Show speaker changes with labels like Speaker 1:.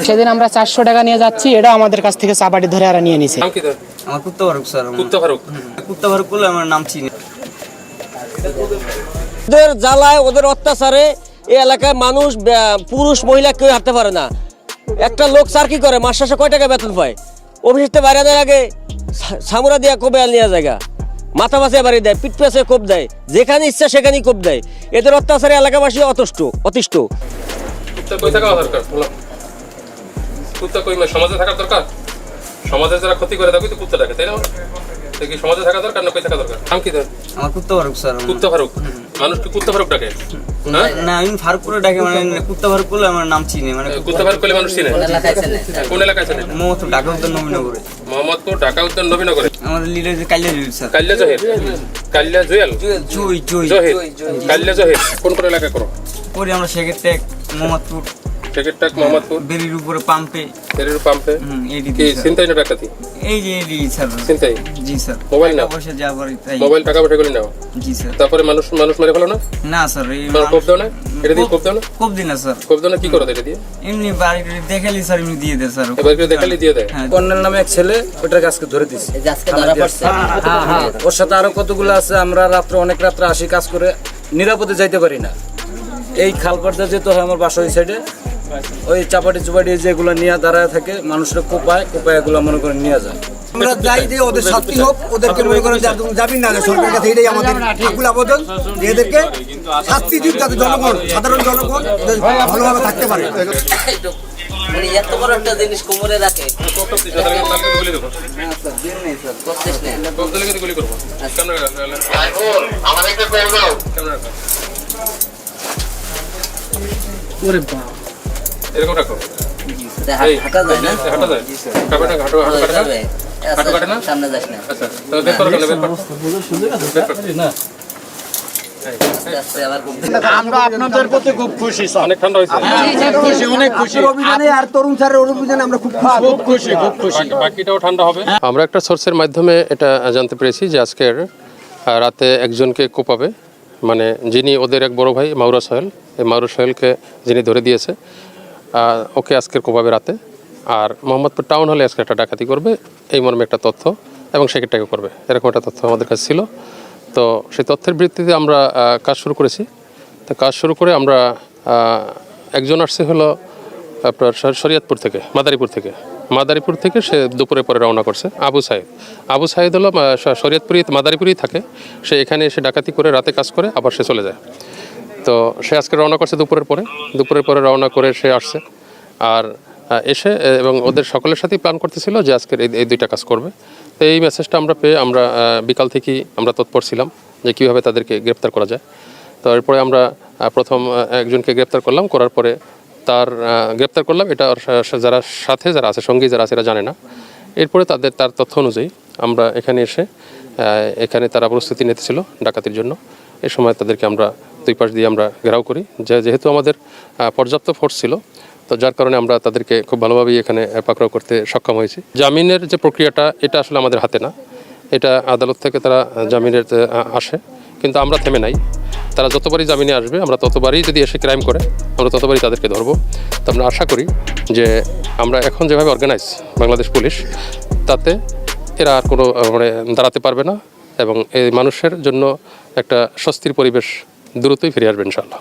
Speaker 1: সেদিন আমরা 400 টাকা নিয়ে যাচ্ছি, এটা আমাদের কাছ থেকে চাপাটি ধরে আর নিয়ে নিছে।
Speaker 2: আমার কুত্তা ফারুক স্যার। কুত্তা ফারুক বলে আমার নাম চিনি।
Speaker 3: ওদের জ্বালায়, ওদের অত্যাচারে এই এলাকায় মানুষ, পুরুষ মহিলা কেউ হাঁটতে পারে না। একটা লোক স্যার কি করে, মাস শেষে কয় টাকা বেতন পায়? অফিস থেকে বাইরে দেওয়ার আগে সামুরা দিয়া কোপে নিয়ে জায়গা, মাথা মাছে বাড়ি দেয়, পিঠ পেঁচে কোপ দেয়, যেখানে ইচ্ছা সেখানেই কোপ দেয়। এদের অত্যাচারে এলাকাবাসী অতিষ্ঠ।
Speaker 4: সমাজে থাকার দরকার, সমাজে যারা ক্ষতি করে তাকে তো কুত্তা ডাকে, তাই না? কি সমাজে থাকা দরকার না কই থাকা দরকার? নাম কি তোর?
Speaker 2: আমার কুত্তা ফারুক স্যার।
Speaker 4: কুত্তা ফারুক। মানুষ কি কুত্তা ফারুক ডাকে?
Speaker 2: না, আমি ফারুক করে ডাকে, মানে কুত্তা ফারুক বলে আমার নাম চিনি। মানে
Speaker 4: কুত্তা ফারুক বলে মানুষ চিনে? কোন এলাকায় চেনে?
Speaker 2: মোহাম্মদপুর ঢাকা উত্তর নবীনগরে।
Speaker 4: মোহাম্মদপুর ঢাকা উত্তর নবীনগরে।
Speaker 2: আমাদের লিডার যে কালিয়া জহির স্যার।
Speaker 4: কালিয়া জহির? কালিয়া জুয়েল? জহির। কালিয়া জহির কোন কোন এলাকায় করো?
Speaker 2: করি আমরা শেখের ট্যাগ মোহাম্মদপুর।
Speaker 4: শেখের ট্যাগ মোহাম্মদপুর।
Speaker 2: বেরির উপরে পাম্পে।
Speaker 4: বেরির পাম্পে। কি চিন্তাই না ডাকাতি?
Speaker 2: এই যে এডি স্যার।
Speaker 4: চিন্তাই?
Speaker 2: জি স্যার।
Speaker 4: মোবাইল না?
Speaker 2: পয়সা যা পারি তাই।
Speaker 4: মোবাইল টাকা পয়সা গুলি নাও?
Speaker 2: জি স্যার।
Speaker 4: তারপরে মানুষ মেরে ফেলো না?
Speaker 2: না স্যার, এই
Speaker 4: কোপ দাও না? এটা দিয়ে কোপ দাও না?
Speaker 2: কোপ দিন না স্যার।
Speaker 4: কোপ দাও না, কি করো এটা দিয়ে?
Speaker 2: এমনি বাড়ি দেখালি স্যার, এমনি দিয়ে দেয় স্যার।
Speaker 4: এবার করে দেখালি দিয়ে দেয়।
Speaker 5: কর্নেল নামে এক ছেলে, ওটার কাজকে ধরে দিচ্ছে। ওর সাথে আরো কতগুলো আছে। আমরা অনেক রাত্রে আসি, কাজ করে নিরাপদে যাইতে পারি না। এই খালপাড়টা যেতে হয় আমার বাসা ওই সাইডে, ওই চাপাটি চুপাটি যেগুলো নিয়ে দাঁড়ায় থাকে, মানুষরা কোপায় এগুলো মনে করে নিয়ে যায়।
Speaker 6: আমরা যাই যে ওদের শাস্তি হোক, ওদেরকে মনে করেন যাবি না, সরকারের কাছে এটাই আমাদের আকুল আবেদন, এদেরকে শাস্তি দিন যাতে জনগণ, সাধারণ জনগণ ভালোভাবে থাকতে পারে।
Speaker 3: এত বড় একটা জিনিস কোমরে রাখে।
Speaker 4: এরকম রাখো।
Speaker 3: হাঁটা যায় না?
Speaker 4: হাঁটা যায়? হাঁটু কাটে না?
Speaker 3: সামনে যাস না।
Speaker 4: আচ্ছা, তাহলে বের করো, বের করো।
Speaker 1: আমরা আপনাদের প্রতি খুব খুশি।
Speaker 4: অনেক ঠান্ডা হয়েছে।
Speaker 1: অনেক খুশি।
Speaker 6: অভিযানে আর তরুণ স্যারের অভিযানে আমরা খুব খুশি।
Speaker 4: বাকিটাও ঠান্ডা হবে। আমরা একটা সোর্সের মাধ্যমে এটা জানতে পেরেছি যে আজকের রাতে একজনকে কোপাবে, মানে যিনি ওদের এক বড় ভাই মাউরা সোহেল, এই মাউরা সোহেলকে যিনি ধরে দিয়েছে, ওকে আজকের কোপাবে রাতে। আর মোহাম্মদপুর টাউন হলে আজকে একটা ডাকাতি করবে, এই মর্মে একটা তথ্য, এবং সেকেন্ডটাকে করবে, এরকম একটা তথ্য আমাদের কাছে ছিল। তো সেই তথ্যের ভিত্তিতে আমরা কাজ শুরু করেছি। তো কাজ শুরু করে আমরা একজন আসছে হলো আপনার শরীয়তপুর থেকে, মাদারীপুর থেকে সে দুপুরে পরে রওনা করছে। আবু সাইদ হলো শরীয়তপুরি মাদারীপুরেই থাকে, সে এখানে এসে ডাকাতি করে রাতে কাজ করে আবার সে চলে যায়। তো সে আজকে রওনা করছে দুপুরের পরে রওনা করে সে আসছে, আর এসে এবং ওদের সকলের সাথেই প্ল্যান করতেছিল যে আজকের এই দুইটা কাজ করবে। তো এই মেসেজটা আমরা পেয়ে আমরা বিকাল থেকেই আমরা তৎপর ছিলাম যে কীভাবে তাদেরকে গ্রেপ্তার করা যায়। তো এরপরে আমরা প্রথম একজনকে গ্রেপ্তার করার পরে তার গ্রেপ্তার করলাম, এটা যারা আছে সঙ্গী যারা আছে এরা জানে না। এরপরে তার তথ্য অনুযায়ী আমরা এখানে এসে এখানে তারা প্রস্তুতি নিতেছিল ডাকাতির জন্য। এই সময় তাদেরকে আমরা দুই পাশ দিয়ে আমরা ঘেরাও করি, যেহেতু আমাদের পর্যাপ্ত ফোর্স ছিল, তো যার কারণে আমরা তাদেরকে খুব ভালোভাবেই এখানে পাকড়াও করতে সক্ষম হয়েছি। জামিনের যে প্রক্রিয়াটা, এটা আসলে আমাদের হাতে না, এটা আদালত থেকে তারা জামিনের আসে, কিন্তু আমরা থেমে নাই। তারা যতবারই জামিনে আসবে, আমরা ততবারই যদি এসে ক্রাইম করে আমরা ততবারই তাদেরকে ধরবো। তো আমরা আশা করি যে আমরা এখন যেভাবে অর্গানাইজ বাংলাদেশ পুলিশ, তাতে এরা আর কোনো দাঁড়াতে পারবে না, এবং এই মানুষের জন্য একটা স্বস্তির পরিবেশ দ্রুতই ফিরে আসবে ইনশাআল্লাহ।